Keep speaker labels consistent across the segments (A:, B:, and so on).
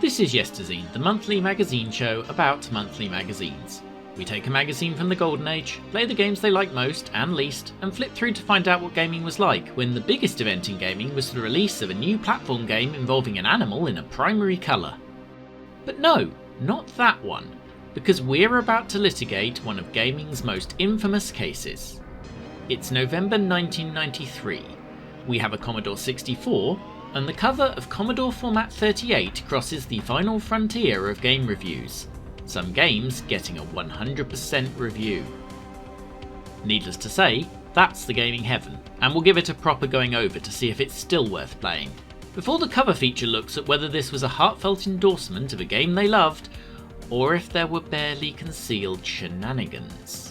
A: This is Yesterzine, the monthly magazine show about monthly magazines. We take a magazine from the golden age, play the games they like most and least, and flip through to find out what gaming was like when the biggest event in gaming was the release of a new platform game involving an animal in a primary colour. But no, not that one, because we're about to litigate one of gaming's most infamous cases. It's November 1993. We have a Commodore 64, and the cover of Commodore Format 38 crosses the final frontier of game reviews, some games getting a 100% review. Needless to say, that's the gaming heaven, and we'll give it a proper going over to see if it's still worth playing, before the cover feature looks at whether this was a heartfelt endorsement of a game they loved, or if there were barely concealed shenanigans.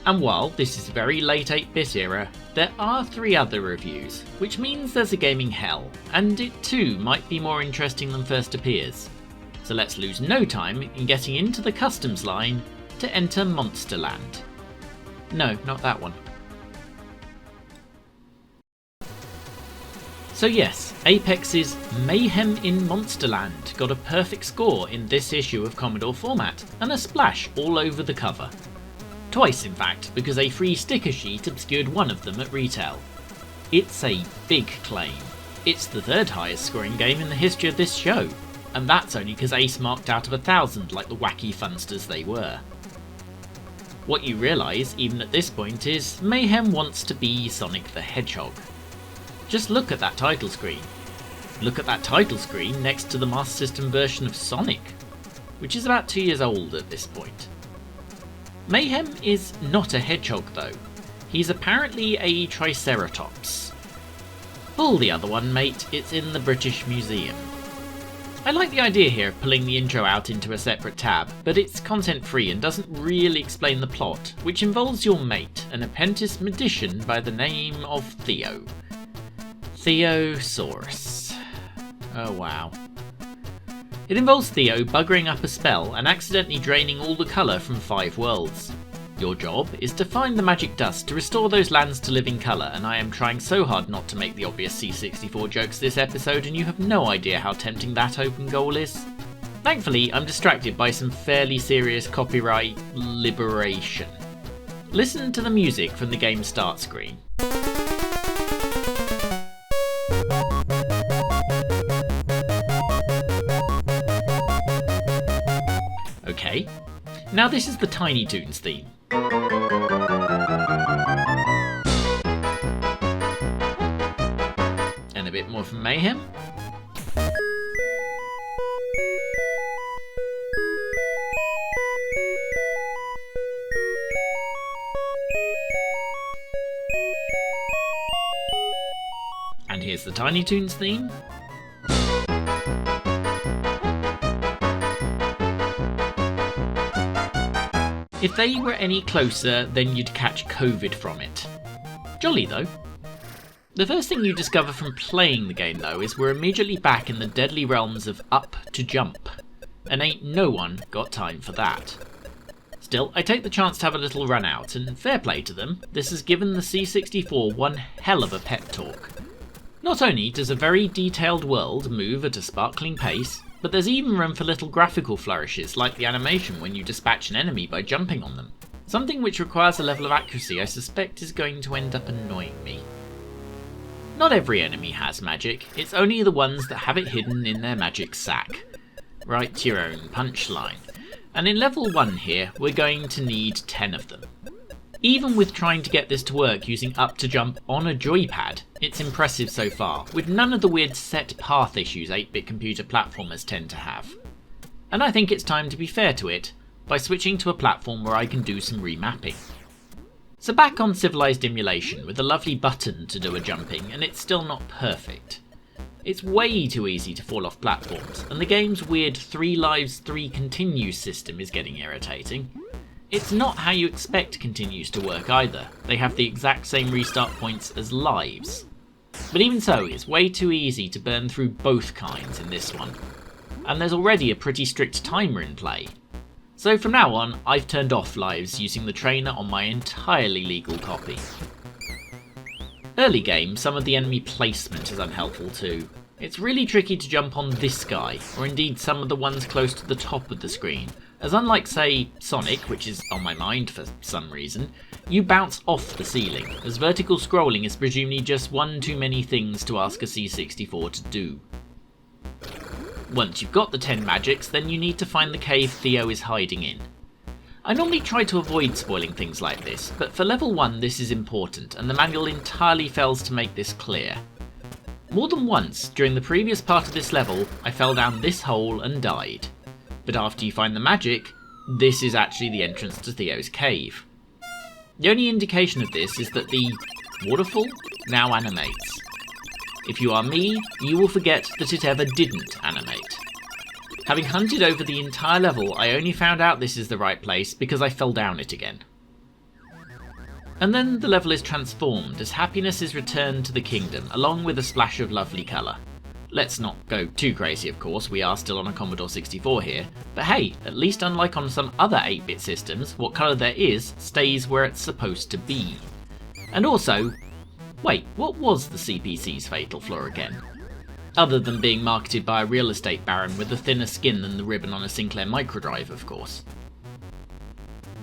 A: And while this is very late 8-bit era, there are 3 other reviews, which means there's a gaming hell, and it too might be more interesting than first appears. So let's lose no time in getting into the customs line to enter Monsterland. No, not that one. So yes, Apex's Mayhem in Monsterland got a perfect score in this issue of Commodore Format, and a splash all over the cover. Twice in fact, because a free sticker sheet obscured one of them at retail. It's a big claim. It's the 3rd highest scoring game in the history of this show, and that's only because Ace marked out of 1,000 like the wacky funsters they were. What you realise, even at this point, is Mayhem wants to be Sonic the Hedgehog. Just look at that title screen. Look at that title screen next to the Master System version of Sonic, which is about 2 years old at this point. Mayhem is not a hedgehog though. He's apparently a triceratops. Pull the other one, mate, it's in the British Museum. I like the idea here of pulling the intro out into a separate tab, but it's content free and doesn't really explain the plot, which involves your mate, an apprentice magician by the name of Theo. Theosaurus. Oh wow. It involves Theo buggering up a spell and accidentally draining all the colour from 5 worlds. Your job is to find the magic dust to restore those lands to living colour, and I am trying so hard not to make the obvious C64 jokes this episode, and you have no idea how tempting that open goal is. Thankfully, I'm distracted by some fairly serious copyright liberation. Listen to the music from the game start screen. Okay, now this is the Tiny Toons theme. And a bit more from Mayhem. And here's the Tiny Toons theme. If they were any closer, then you'd catch COVID from it. Jolly though. The first thing you discover from playing the game though is we're immediately back in the deadly realms of up to jump, and ain't no one got time for that. Still, I take the chance to have a little run out, and fair play to them, this has given the C64 one hell of a pep talk. Not only does a very detailed world move at a sparkling pace, but there's even room for little graphical flourishes like the animation when you dispatch an enemy by jumping on them. Something which requires a level of accuracy I suspect is going to end up annoying me. Not every enemy has magic, it's only the ones that have it hidden in their magic sack. Write your own punchline. And in level 1 here, we're going to need 10 of them. Even with trying to get this to work using up to jump on a joypad, it's impressive so far, with none of the weird set path issues 8-bit computer platformers tend to have. And I think it's time to be fair to it, by switching to a platform where I can do some remapping. So back on civilized emulation with a lovely button to do a jumping, and it's still not perfect. It's way too easy to fall off platforms, and the game's weird 3 lives 3 continues system is getting irritating. It's not how you expect continues to work either, they have the exact same restart points as lives. But even so, it's way too easy to burn through both kinds in this one. And there's already a pretty strict timer in play. So from now on, I've turned off lives using the trainer on my entirely legal copy. Early game, some of the enemy placement is unhelpful too. It's really tricky to jump on this guy, or indeed some of the ones close to the top of the screen, as unlike say Sonic, which is on my mind for some reason, you bounce off the ceiling, as vertical scrolling is presumably just one too many things to ask a C64 to do. Once you've got the 10 magics, then you need to find the cave Theo is hiding in. I normally try to avoid spoiling things like this, but for level 1 this is important, and the manual entirely fails to make this clear. More than once, during the previous part of this level, I fell down this hole and died. But after you find the magic, this is actually the entrance to Theo's cave. The only indication of this is that the waterfall now animates. If you are me, you will forget that it ever didn't animate. Having hunted over the entire level, I only found out this is the right place because I fell down it again. And then the level is transformed as happiness is returned to the kingdom, along with a splash of lovely colour. Let's not go too crazy, of course, we are still on a Commodore 64 here, but hey, at least unlike on some other 8-bit systems, what colour there is stays where it's supposed to be. And also, wait, what was the CPC's fatal flaw again? Other than being marketed by a real estate baron with a thinner skin than the ribbon on a Sinclair microdrive, of course.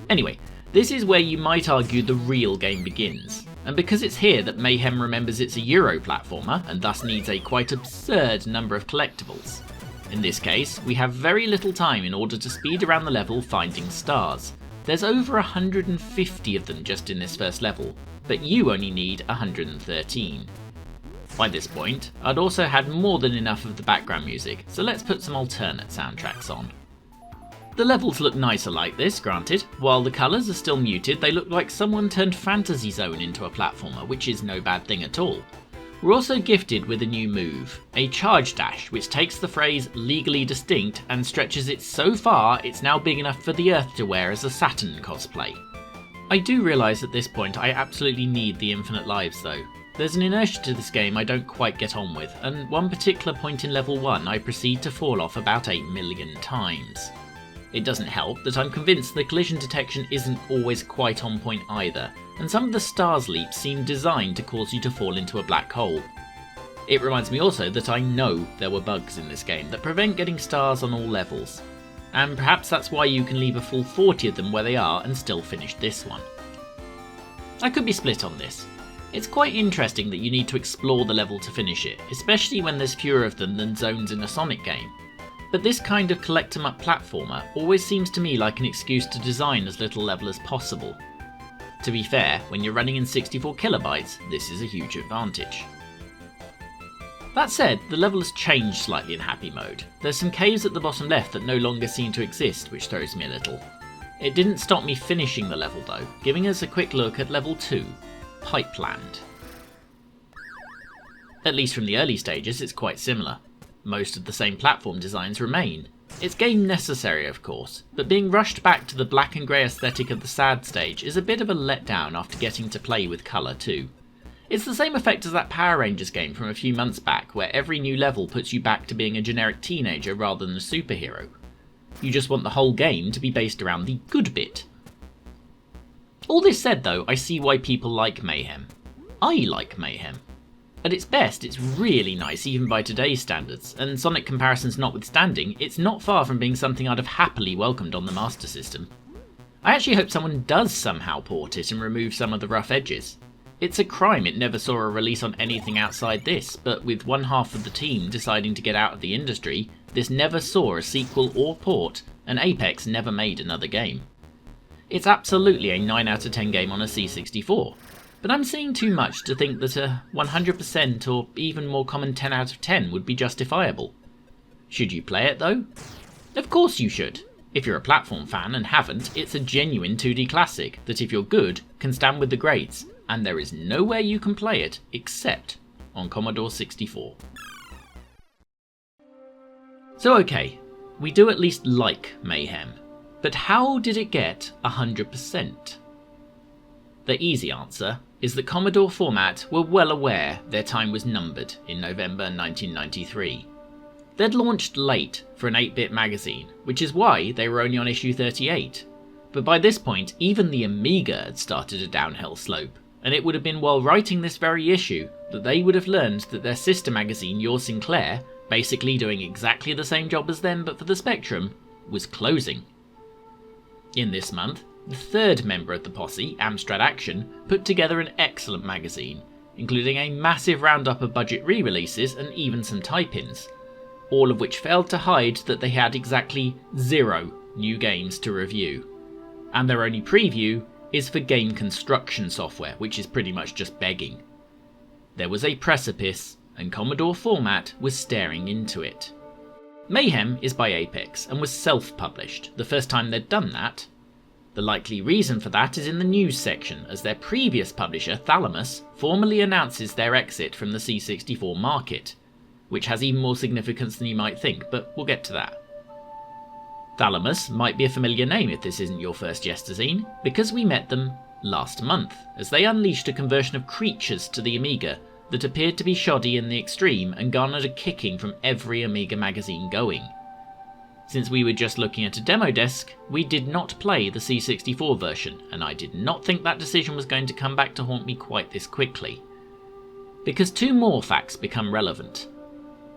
A: Anyway, this is where you might argue the real game begins, and because it's here that Mayhem remembers it's a Euro platformer and thus needs a quite absurd number of collectibles. In this case, we have very little time in order to speed around the level finding stars. There's over 150 of them just in this first level, but you only need 113. By this point, I'd also had more than enough of the background music, so let's put some alternate soundtracks on. The levels look nicer like this, granted. While the colours are still muted, they look like someone turned Fantasy Zone into a platformer, which is no bad thing at all. We're also gifted with a new move, a charge dash, which takes the phrase legally distinct and stretches it so far it's now big enough for the Earth to wear as a Saturn cosplay. I do realise at this point I absolutely need the infinite lives though. There's an inertia to this game I don't quite get on with, and one particular point in level 1 I proceed to fall off about 8 million times. It doesn't help that I'm convinced the collision detection isn't always quite on point either, and some of the stars leaps seem designed to cause you to fall into a black hole. It reminds me also that I know there were bugs in this game that prevent getting stars on all levels, and perhaps that's why you can leave a full 40 of them where they are and still finish this one. I could be split on this. It's quite interesting that you need to explore the level to finish it, especially when there's fewer of them than zones in a Sonic game. But this kind of collect-em-up platformer always seems to me like an excuse to design as little level as possible. To be fair, when you're running in 64 kilobytes, this is a huge advantage. That said, the level has changed slightly in happy mode. There's some caves at the bottom left that no longer seem to exist, which throws me a little. It didn't stop me finishing the level though, giving us a quick look at level 2, Pipeland. At least from the early stages, it's quite similar. Most of the same platform designs remain. It's game necessary, of course, but being rushed back to the black and grey aesthetic of the sad stage is a bit of a letdown after getting to play with colour too. It's the same effect as that Power Rangers game from a few months back, where every new level puts you back to being a generic teenager rather than a superhero. You just want the whole game to be based around the good bit. All this said though, I see why people like Mayhem. I like Mayhem. At its best, it's really nice even by today's standards, and Sonic comparisons notwithstanding, it's not far from being something I'd have happily welcomed on the Master System. I actually hope someone does somehow port it and remove some of the rough edges. It's a crime it never saw a release on anything outside this, but with one half of the team deciding to get out of the industry, this never saw a sequel or port, and Apex never made another game. It's absolutely a 9 out of 10 game on a C64. But I'm seeing too much to think that a 100% or even more common 10 out of 10 would be justifiable. Should you play it though? Of course you should. If you're a platform fan and haven't, it's a genuine 2D classic that if you're good, can stand with the greats, and there is nowhere you can play it except on Commodore 64. So okay, we do at least like Mayhem, but how did it get 100%? The easy answer is that Commodore Format were well aware their time was numbered in November 1993. They'd launched late for an 8-bit magazine, which is why they were only on issue 38. But by this point, even the Amiga had started a downhill slope, and it would have been while writing this very issue that they would have learned that their sister magazine, Your Sinclair, basically doing exactly the same job as them but for the Spectrum, was closing. In this month, the third member of the posse, Amstrad Action, put together an excellent magazine, including a massive roundup of budget re-releases and even some tie-ins, all of which failed to hide that they had exactly 0 new games to review. And their only preview is for game construction software, which is pretty much just begging. There was a precipice, and Commodore Format was staring into it. Mayhem is by Apex and was self-published, the first time they'd done that. The likely reason for that is in the news section, as their previous publisher, Thalamus, formally announces their exit from the C64 market, which has even more significance than you might think, but we'll get to that. Thalamus might be a familiar name if this isn't your first Yesterzine, because we met them last month, as they unleashed a conversion of Creatures to the Amiga that appeared to be shoddy in the extreme and garnered a kicking from every Amiga magazine going. Since we were just looking at a demo desk, we did not play the C64 version, and I did not think that decision was going to come back to haunt me quite this quickly. Because 2 more facts become relevant.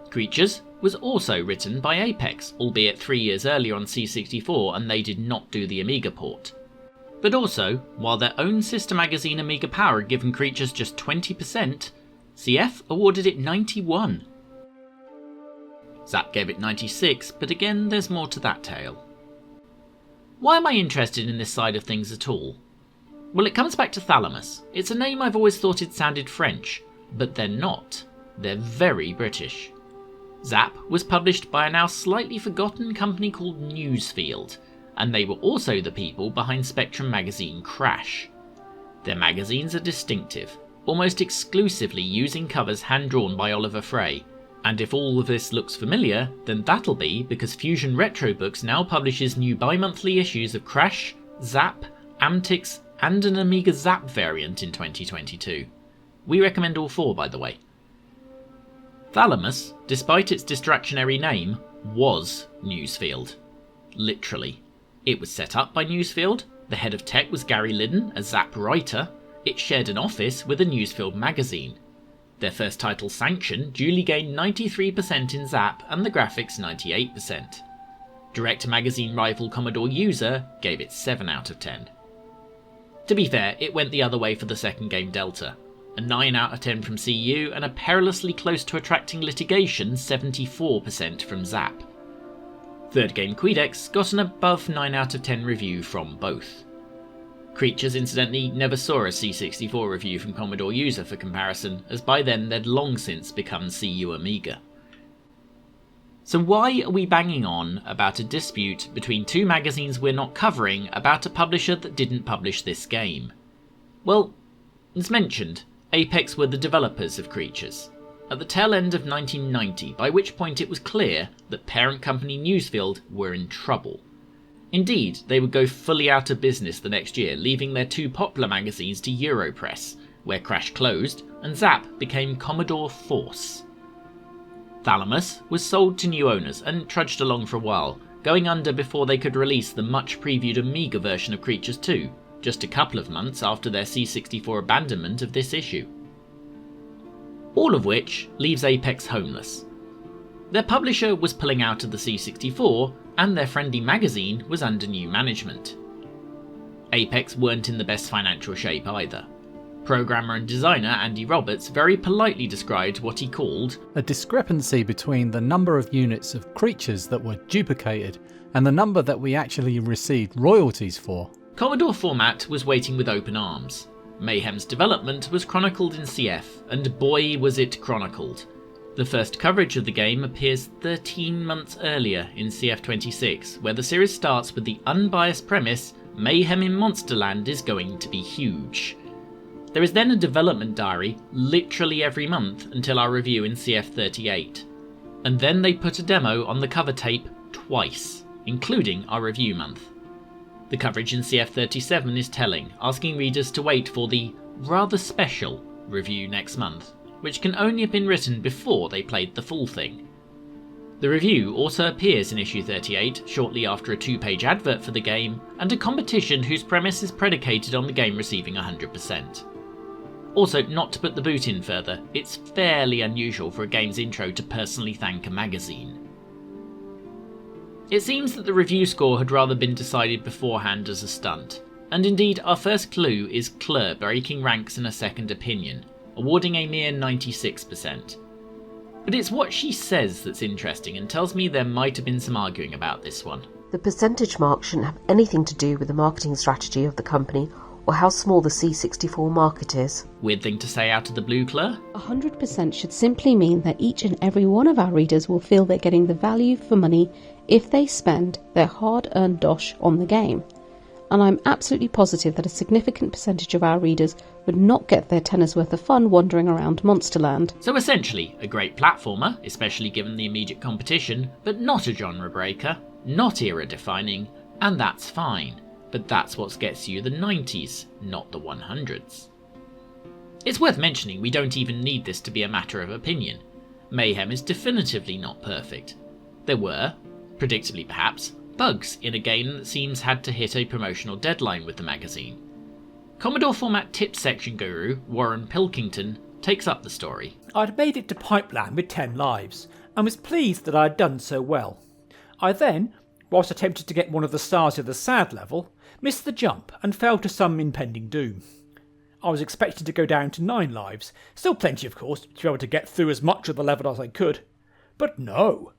A: Creatures was also written by Apex, albeit 3 years earlier on C64, and they did not do the Amiga port. But also, while their own sister magazine Amiga Power had given Creatures just 20%, CF awarded it 91. Zap gave it 96, but again there's more to that tale. Why am I interested in this side of things at all? Well, it comes back to Thalamus. It's a name I've always thought it sounded French, but they're not. They're very British. Zap was published by a now slightly forgotten company called Newsfield, and they were also the people behind Spectrum magazine Crash. Their magazines are distinctive, almost exclusively using covers hand-drawn by Oliver Frey, and if all of this looks familiar, then that'll be because Fusion Retro Books now publishes new bi-monthly issues of Crash, Zap, Amtix, and an Amiga Zap variant in 2022. We recommend all 4, by the way. Thalamus, despite its distractionary name, was Newsfield. Literally. It was set up by Newsfield, the head of tech was Gary Liddon, a Zap writer, it shared an office with a Newsfield magazine. Their first title, Sanction, duly gained 93% in Zap and the graphics 98%. Direct magazine rival Commodore User gave it 7 out of 10. To be fair, it went the other way for the second game, Delta. A 9 out of 10 from CU and a perilously close to attracting litigation 74% from Zap. Third game, Quedex, got an above 9 out of 10 review from both. Creatures incidentally never saw a C64 review from Commodore User for comparison, as by then they'd long since become CU Amiga. So why are we banging on about a dispute between 2 magazines we're not covering about a publisher that didn't publish this game? Well, as mentioned, Apex were the developers of Creatures, at the tail end of 1990, by which point it was clear that parent company Newsfield were in trouble. Indeed, they would go fully out of business the next year, leaving their 2 popular magazines to Europress, where Crash closed, and Zap became Commodore Force. Thalamus was sold to new owners and trudged along for a while, going under before they could release the much previewed Amiga version of Creatures 2, just a couple of months after their C64 abandonment of this issue. All of which leaves Apex homeless. Their publisher was pulling out of the C64, and their friendly magazine was under new management. Apex weren't in the best financial shape either. Programmer and designer Andy Roberts very politely described what he called
B: a discrepancy between the number of units of Creatures that were duplicated and the number that we actually received royalties for.
A: Commodore Format was waiting with open arms. Mayhem's development was chronicled in CF, and boy was it chronicled. The first coverage of the game appears 13 months earlier in CF26, where the series starts with the unbiased premise Mayhem in Monsterland is going to be huge. There is then a development diary literally every month until our review in CF38. And then they put a demo on the cover tape twice, including our review month. The coverage in CF37 is telling, asking readers to wait for the rather special review next month, which can only have been written before they played the full thing. The review also appears in issue 38 shortly after a 2-page advert for the game and a competition whose premise is predicated on the game receiving 100%. Also, not to put the boot in further, it's fairly unusual for a game's intro to personally thank a magazine. It seems that the review score had rather been decided beforehand as a stunt, and indeed our first clue is Claire breaking ranks in a second opinion, awarding a mere 96%. But it's what she says that's interesting and tells me there might have been some arguing about this one.
C: The percentage mark shouldn't have anything to do with the marketing strategy of the company or how small the C64 market is.
A: Weird thing to say out of the blue, Claire?
D: 100% should simply mean that each and every one of our readers will feel they're getting the value for money if they spend their hard-earned dosh on the game. And I'm absolutely positive that a significant percentage of our readers would not get their tenner's worth of fun wandering around Monsterland.
A: So essentially, a great platformer, especially given the immediate competition, but not a genre breaker, not era defining, and that's fine. But that's what gets you the 90s, not the 100s. It's worth mentioning we don't even need this to be a matter of opinion. Mayhem is definitively not perfect. There were, predictably perhaps, bugs in a game that seems had to hit a promotional deadline with the magazine. Commodore format tips section guru Warren Pilkington takes up the story.
E: I'd made it to Pipeland with 10 lives, and was pleased that I had done so well. I then, whilst attempting to get one of the stars of the sad level, missed the jump and fell to some impending doom. I was expecting to go down to 9 lives, still plenty of course, to be able to get through as much of the level as I could. But no!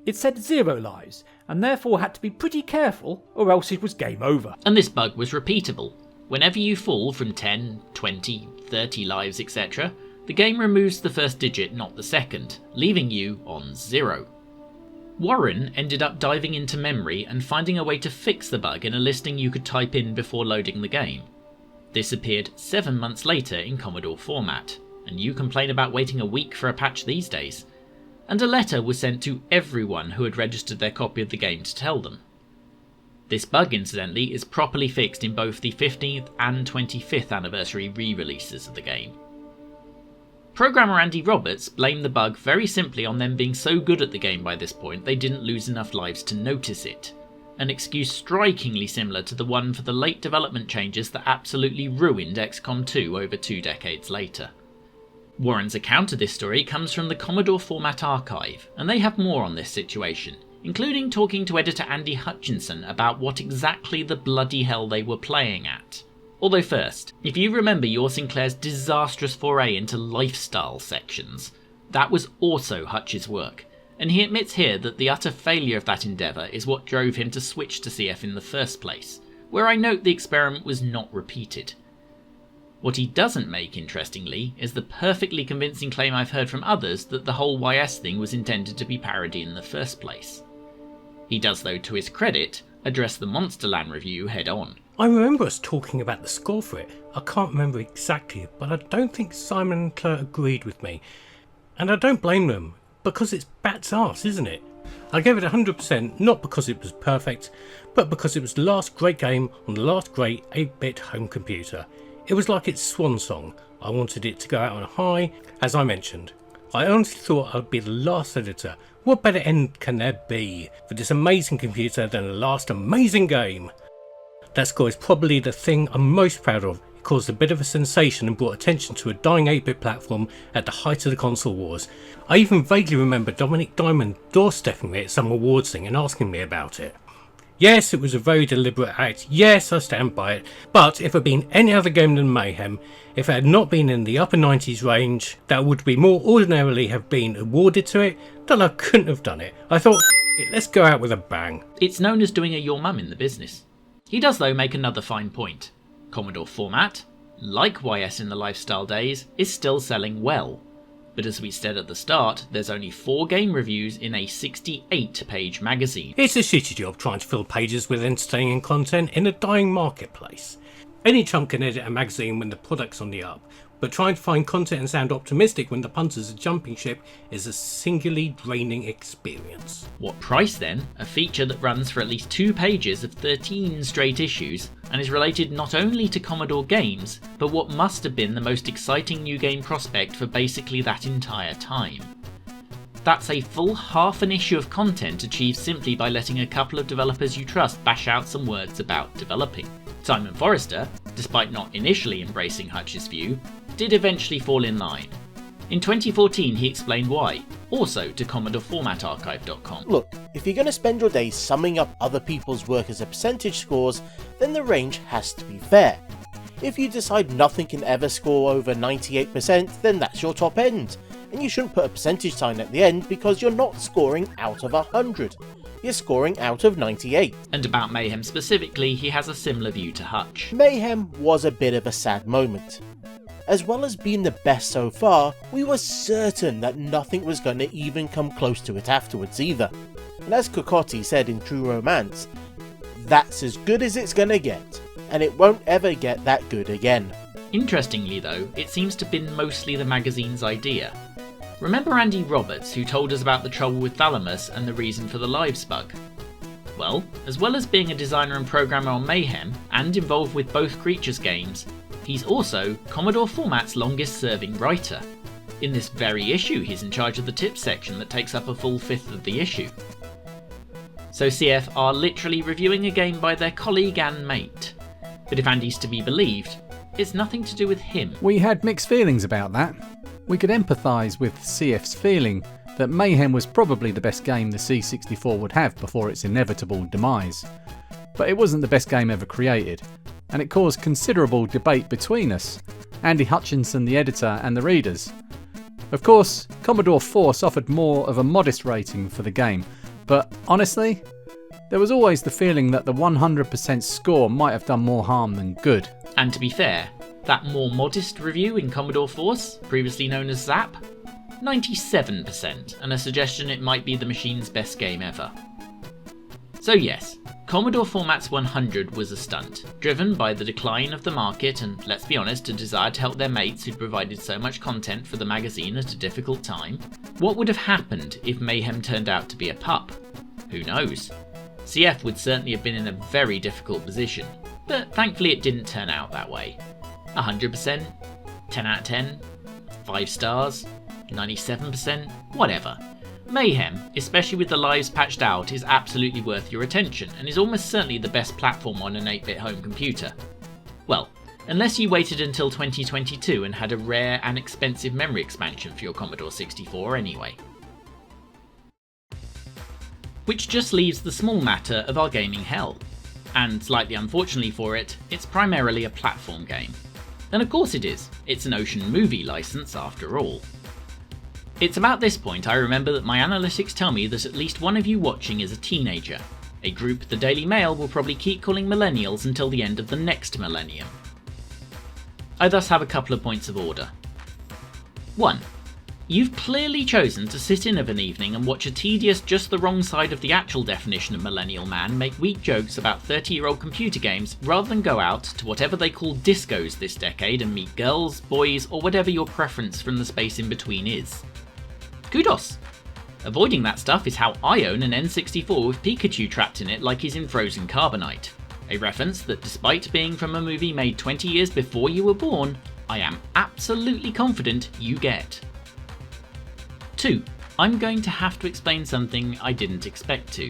E: It said 0 lives, and therefore had to be pretty careful or else it was game over.
A: And this bug was repeatable. Whenever you fall from 10, 20, 30 lives, etc., the game removes the first digit, not the second, leaving you on 0. Warren ended up diving into memory and finding a way to fix the bug in a listing you could type in before loading the game. This appeared 7 months later in Commodore format, and you complain about waiting a week for a patch these days. And a letter was sent to everyone who had registered their copy of the game to tell them. This bug, incidentally, is properly fixed in both the 15th and 25th anniversary re-releases of the game. Programmer Andy Roberts blamed the bug very simply on them being so good at the game by this point they didn't lose enough lives to notice it, an excuse strikingly similar to the one for the late development changes that absolutely ruined XCOM 2 over 2 decades later. Warren's account of this story comes from the Commodore Format Archive, and they have more on this situation, including talking to editor Andy Hutchinson about what exactly the bloody hell they were playing at. Although first, if you remember your Sinclair's disastrous foray into lifestyle sections, that was also Hutch's work, and he admits here that the utter failure of that endeavour is what drove him to switch to CF in the first place, where I note the experiment was not repeated. What he doesn't make, interestingly, is the perfectly convincing claim I've heard from others that the whole YS thing was intended to be parody in the first place. He does, though, to his credit, address the Monsterland review head on.
F: I remember us talking about the score for it. I can't remember exactly, but I don't think Simon and Claire agreed with me. And I don't blame them, because it's bat's arse, isn't it? I gave it 100%, not because it was perfect, but because it was the last great game on the last great 8-bit home computer. It was like its swan song. I wanted it to go out on a high, as I mentioned. I honestly thought I'd be the last editor. What better end can there be for this amazing computer than the last amazing game? That score is probably the thing I'm most proud of. It caused a bit of a sensation and brought attention to a dying 8-bit platform at the height of the console wars. I even vaguely remember Dominic Diamond doorstepping me at some awards thing and asking me about it. Yes, it was a very deliberate act. Yes, I stand by it. But if it had been any other game than Mayhem, if it had not been in the upper 90s range, that would be more ordinarily have been awarded to it, then I couldn't have done it. I thought, let's go out with a bang.
A: It's known as doing a your mum in the business. He does, though, make another fine point. Commodore format, like YS in the lifestyle days, is still selling well. But as we said at the start, there's only 4 game reviews in a 68-page magazine.
F: It's a shitty job trying to fill pages with entertaining content in a dying marketplace. Any chump can edit a magazine when the product's on the up, but trying to find content and sound optimistic when the punters are jumping ship is a singularly draining experience.
A: What price then? A feature that runs for at least 2 pages of 13 straight issues and is related not only to Commodore games, but what must have been the most exciting new game prospect for basically that entire time. That's a full half an issue of content achieved simply by letting a couple of developers you trust bash out some words about developing. Simon Forrester, despite not initially embracing Hutch's view, did eventually fall in line. In 2014 he explained why, also to CommodoreFormatArchive.com.
G: Look, if you're going to spend your days summing up other people's work as a percentage scores, then the range has to be fair. If you decide nothing can ever score over 98%, then that's your top end. And you shouldn't put a percentage sign at the end because you're not scoring out of 100. You're scoring out of 98.
A: And about Mayhem specifically, he has a similar view to Hutch.
G: Mayhem was a bit of a sad moment. As well as being the best so far, we were certain that nothing was going to even come close to it afterwards either. And as Cocotti said in True Romance, that's as good as it's going to get, and it won't ever get that good again.
A: Interestingly though, it seems to have been mostly the magazine's idea. Remember Andy Roberts, who told us about the trouble with Thalamus and the reason for the lives bug? Well, as well as being a designer and programmer on Mayhem, and involved with both Creatures games, he's also Commodore Format's longest serving writer. In this very issue he's in charge of the tips section that takes up a full fifth of the issue. So CF are literally reviewing a game by their colleague and mate. But if Andy's to be believed, it's nothing to do with him.
B: We had mixed feelings about that. We could empathise with CF's feeling that Mayhem was probably the best game the C64 would have before its inevitable demise. But it wasn't the best game ever created, and it caused considerable debate between us, Andy Hutchinson the editor and the readers. Of course, Commodore 4 suffered more of a modest rating for the game, but honestly, there was always the feeling that the 100% score might have done more harm than good.
A: And to be fair, that more modest review in Commodore Force, previously known as Zap, 97%, and a suggestion it might be the machine's best game ever. So yes, Commodore Format's 100 was a stunt, driven by the decline of the market and, let's be honest, a desire to help their mates who'd provided so much content for the magazine at a difficult time. What would have happened if Mayhem turned out to be a pup? Who knows? CF would certainly have been in a very difficult position, but thankfully it didn't turn out that way. 100%, 10 out of 10, 5 stars, 97%, whatever. Mayhem, especially with the lives patched out, is absolutely worth your attention and is almost certainly the best platform on an 8-bit home computer. Well, unless you waited until 2022 and had a rare and expensive memory expansion for your Commodore 64 anyway. Which just leaves the small matter of our gaming hell. And slightly unfortunately for it, it's primarily a platform game. And of course it is, it's an Ocean movie license after all. It's about this point I remember that my analytics tell me that at least one of you watching is a teenager, a group the Daily Mail will probably keep calling millennials until the end of the next millennium. I thus have a couple of points of order. 1. You've clearly chosen to sit in of an evening and watch a tedious, just the wrong side of the actual definition of millennial man make weak jokes about 30-year-old computer games rather than go out to whatever they call discos this decade and meet girls, boys, or whatever your preference from the space in between is. Kudos! Avoiding that stuff is how I own an N64 with Pikachu trapped in it like he's in Frozen Carbonite. A reference that, despite being from a movie made 20 years before you were born, I am absolutely confident you get. 2. I'm going to have to explain something I didn't expect to.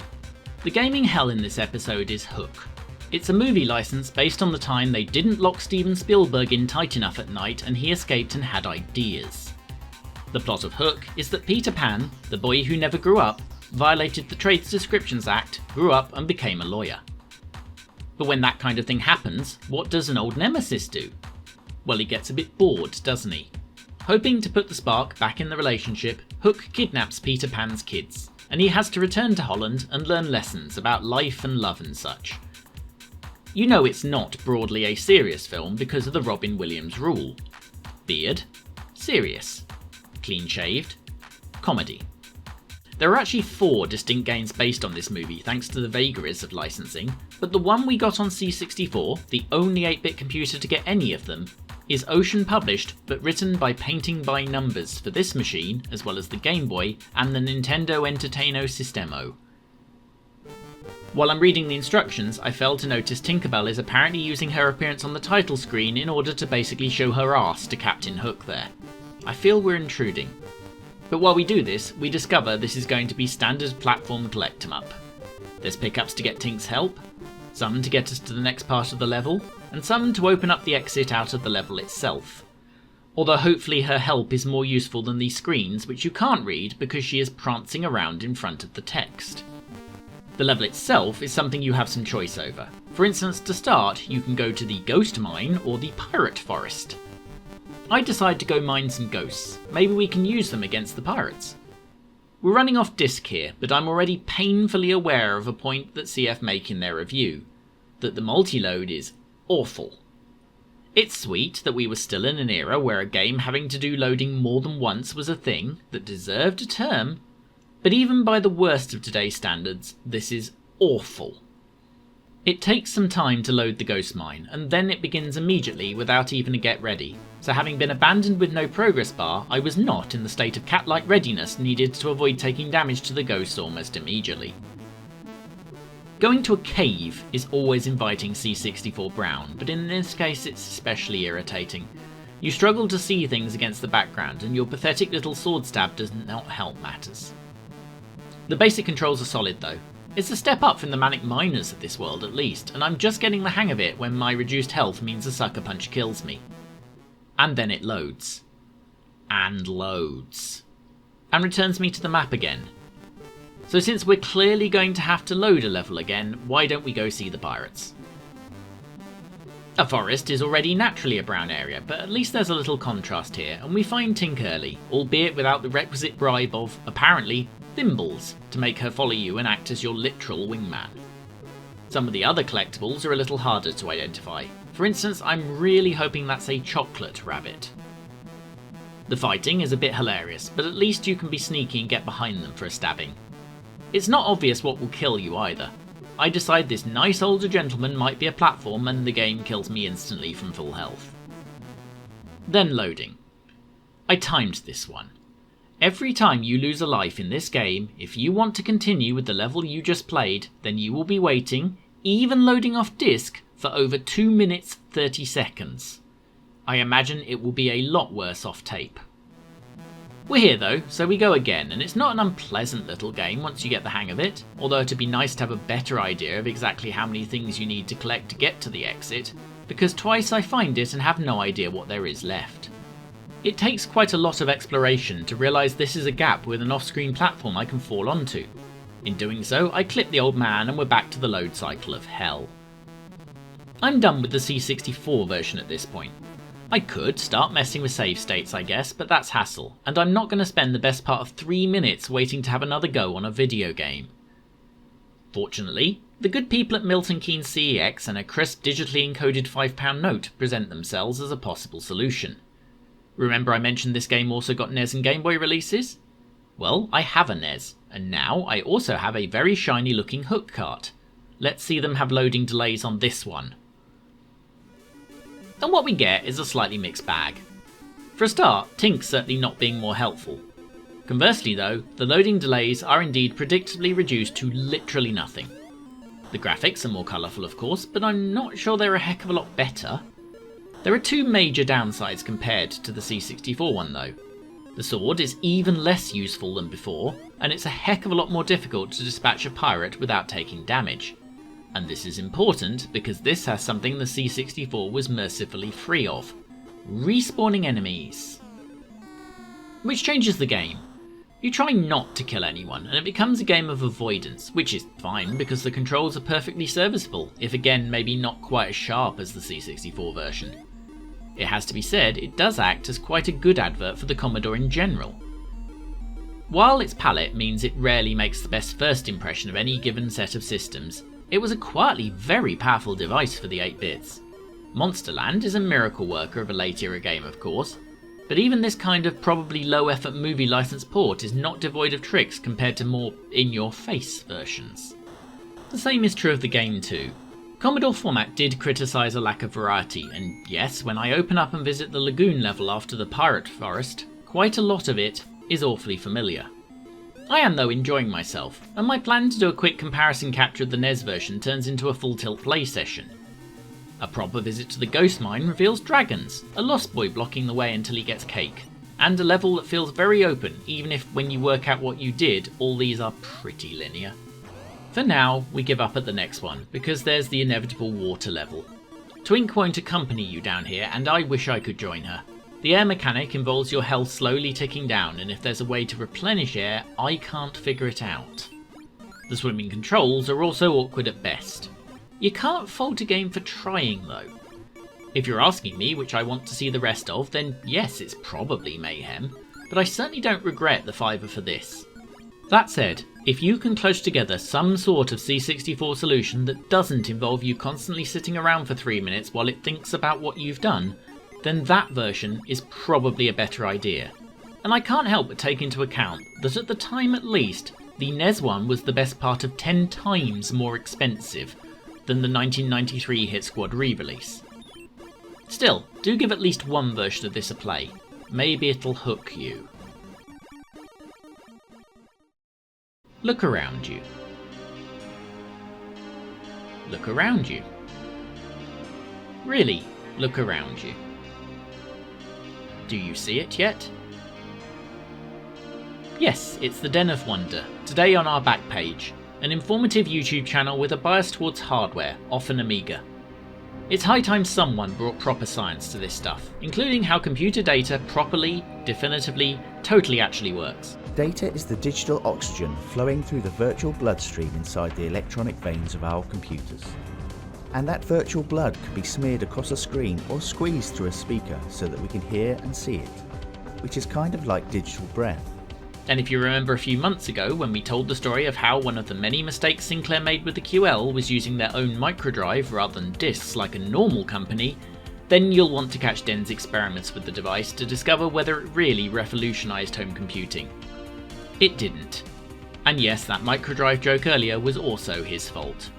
A: The gaming hell in this episode is Hook. It's a movie license based on the time they didn't lock Steven Spielberg in tight enough at night and he escaped and had ideas. The plot of Hook is that Peter Pan, the boy who never grew up, violated the Trades Descriptions Act, grew up and became a lawyer. But when that kind of thing happens, what does an old nemesis do? Well, he gets a bit bored, doesn't he? Hoping to put the spark back in the relationship, Hook kidnaps Peter Pan's kids, and he has to return to Holland and learn lessons about life and love and such. You know it's not broadly a serious film because of the Robin Williams rule. Beard, serious. Clean-shaved, comedy. There are actually 4 distinct games based on this movie thanks to the vagaries of licensing, but the one we got on C64, the only 8-bit computer to get any of them, is Ocean published but written by Painting by Numbers for this machine, as well as the Game Boy and the Nintendo Entertaino Sistemo. While I'm reading the instructions, I failed to notice Tinkerbell is apparently using her appearance on the title screen in order to basically show her ass to Captain Hook there. I feel we're intruding. But while we do this, we discover this is going to be standard platform collect 'em up. There's pickups to get Tink's help, some to get us to the next part of the level, and some to open up the exit out of the level itself. although hopefully her help is more useful than these screens which you can't read because she is prancing around in front of the text. The level itself is something you have some choice over. For instance, to start, you can go to the ghost mine or the pirate forest. I decide to go mine some ghosts. Maybe we can use them against the pirates. We're running off disc here, but I'm already painfully aware of a point that CF make in their review, that the multi-load is awful. It's sweet that we were still in an era where a game having to do loading more than once was a thing that deserved a term, but even by the worst of today's standards, this is awful. It takes some time to load the ghost mine, and then it begins immediately without even a get ready, so having been abandoned with no progress bar, I was not in the state of cat-like readiness needed to avoid taking damage to the ghost almost immediately. Going to a cave is always inviting C64 Brown, but in this case it's especially irritating. You struggle to see things against the background, and your pathetic little sword stab does not help matters. The basic controls are solid though. It's a step up from the manic miners of this world at least, and I'm just getting the hang of it when my reduced health means a sucker punch kills me. And then it loads. And loads. And returns me to the map again. So since we're clearly going to have to load a level again, why don't we go see the pirates? A forest is already naturally a brown area, but at least there's a little contrast here, and we find Tink early, albeit without the requisite bribe of, apparently, thimbles to make her follow you and act as your literal wingman. Some of the other collectibles are a little harder to identify. For instance, I'm really hoping that's a chocolate rabbit. The fighting is a bit hilarious, but at least you can be sneaky and get behind them for a stabbing. It's not obvious what will kill you either. I decide this nice older gentleman might be a platform and the game kills me instantly from full health. Then loading. I timed this one. Every time you lose a life in this game, if you want to continue with the level you just played, then you will be waiting, even loading off disc, for over 2 minutes 30 seconds. I imagine it will be a lot worse off tape. We're here though, so we go again, and it's not an unpleasant little game once you get the hang of it, although it'd be nice to have a better idea of exactly how many things you need to collect to get to the exit, because twice I find it and have no idea what there is left. It takes quite a lot of exploration to realise this is a gap with an off-screen platform I can fall onto. In doing so, I clip the old man and we're back to the load cycle of hell. I'm done with the C64 version at this point. I could start messing with save states I guess, but that's hassle, and I'm not going to spend the best part of 3 minutes waiting to have another go on a video game. Fortunately, the good people at Milton Keynes CEX and a crisp digitally encoded £5 note present themselves as a possible solution. Remember I mentioned this game also got NES and Game Boy releases? Well, I have a NES, and now I also have a very shiny looking hook cart. Let's see them have loading delays on this one. And what we get is a slightly mixed bag. For a start, Tink's certainly not being more helpful. Conversely though, the loading delays are indeed predictably reduced to literally nothing. The graphics are more colourful of course, but I'm not sure they're a heck of a lot better. There are two major downsides compared to the C64 one though. The sword is even less useful than before, and it's a heck of a lot more difficult to dispatch a pirate without taking damage. And this is important because this has something the C64 was mercifully free of: respawning enemies. Which changes the game. You try not to kill anyone and it becomes a game of avoidance, which is fine because the controls are perfectly serviceable, if again maybe not quite as sharp as the C64 version. It has to be said, it does act as quite a good advert for the Commodore in general. While its palette means it rarely makes the best first impression of any given set of systems, it was a quietly very powerful device for the 8-bits. Monsterland is a miracle worker of a late era game of course, but even this kind of probably low effort movie license port is not devoid of tricks compared to more in your face versions. The same is true of the game too. Commodore format did criticise a lack of variety, and yes, when I open up and visit the lagoon level after the pirate forest, quite a lot of it is awfully familiar. I am though enjoying myself, and my plan to do a quick comparison capture of the NES version turns into a full tilt play session. A proper visit to the ghost mine reveals dragons, a lost boy blocking the way until he gets cake, and a level that feels very open even if when you work out what you did, all these are pretty linear. For now, we give up at the next one, because there's the inevitable water level. Twink won't accompany you down here, and I wish I could join her. The air mechanic involves your health slowly ticking down, and if there's a way to replenish air, I can't figure it out. The swimming controls are also awkward at best. You can't fault a game for trying though. If you're asking me which I want to see the rest of, then yes, it's probably Mayhem, but I certainly don't regret the $5 for this. That said, if you can close together some sort of C64 solution that doesn't involve you constantly sitting around for 3 minutes while it thinks about what you've done, then that version is probably a better idea. And I can't help but take into account that at the time at least, the NES one was the best part of 10 times more expensive than the 1993 Hit Squad re-release. Still, do give at least one version of this a play. Maybe it'll hook you. Look around you. Look around you. Really, look around you. Do you see it yet? Yes, it's the Den of Wonder, today on our back page, an informative YouTube channel with a bias towards hardware, often Amiga. It's high time someone brought proper science to this stuff, including how computer data properly, definitively, totally actually works.
H: Data is the digital oxygen flowing through the virtual bloodstream inside the electronic veins of our computers. And that virtual blood can be smeared across a screen or squeezed through a speaker so that we can hear and see it, which is kind of like digital breath.
A: And if you remember a few months ago when we told the story of how one of the many mistakes Sinclair made with the QL was using their own microdrive rather than disks like a normal company, then you'll want to catch Den's experiments with the device to discover whether it really revolutionised home computing. It didn't. And yes, that microdrive joke earlier was also his fault.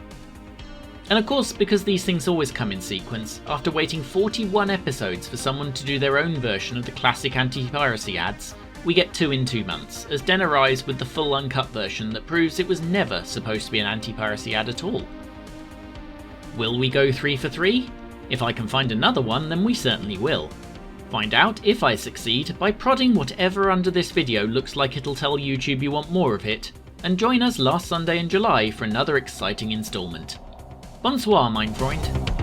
A: And of course, because these things always come in sequence, after waiting 41 episodes for someone to do their own version of the classic anti-piracy ads, we get 2 in 2 months, as Den arrives with the full uncut version that proves it was never supposed to be an anti-piracy ad at all. Will we go 3 for 3? If I can find another one, then we certainly will. Find out if I succeed by prodding whatever under this video looks like it'll tell YouTube you want more of it, and join us last Sunday in July for another exciting instalment. Bonsoir, mein Freund.